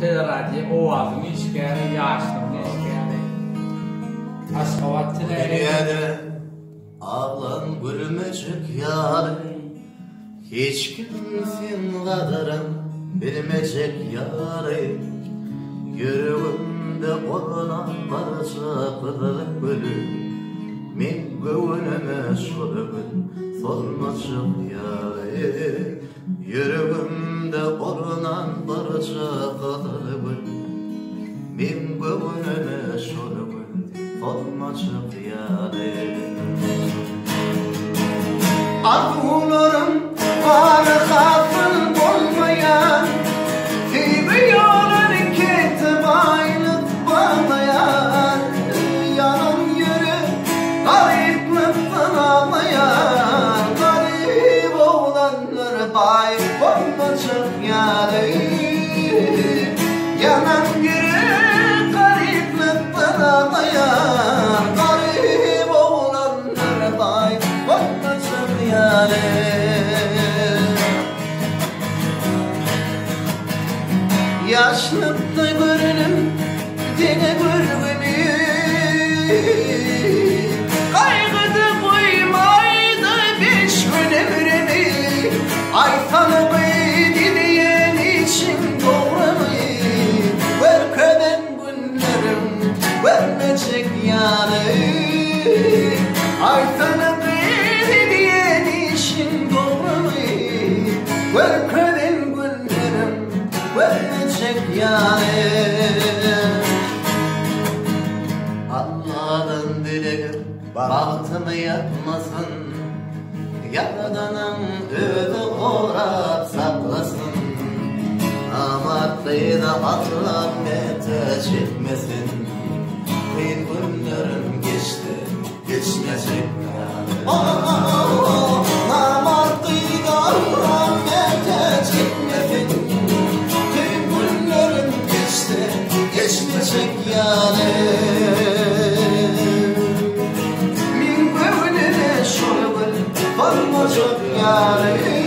Federatiye ovazını işgari, yaşlığını işgari. Aşkavat tileri. Dünyada ağlan gülmecek yarı, hiç kimsin kadarım bilmecek yarı. Yüreğimde ona barca kırılık gülü, min gönlüme şurgun solmacık yarı. Yüreğimde ona barca kırılık gülü, min gönlüme şurgun solmacık yarı. Arzularım var hatın olmayan, gibi yolun ketbaylık bağlayan, yanan yürü gariplikten ağlayan, garip oğlanlar bay olmacak yarı. Yanan yürü gariplikten ağlayan, garip oğlanlar bay olmacak yarı. Yaşlıkta görünüm dene görgümü, kaygıda koymaydı 5 gün ömrümü. Aytalı beydi diyen için doğru mu? Verkeden günlerim vermeyecek yarı. Aytalı beydi diyen için doğru mu? Verkeden günlerim vermeyecek yarı. Allah'tan dilerim bahtımı yapmasın, Yaradanım ödü korap saklasın. Amaklıyı da rahmete çekmesin. Bir günlerim geçti, geçmeyecek yarı. Amaklıyı da rahmete çekmesin. Geçmeyecek yani. Min gönlüne şurgun olmayacak yani.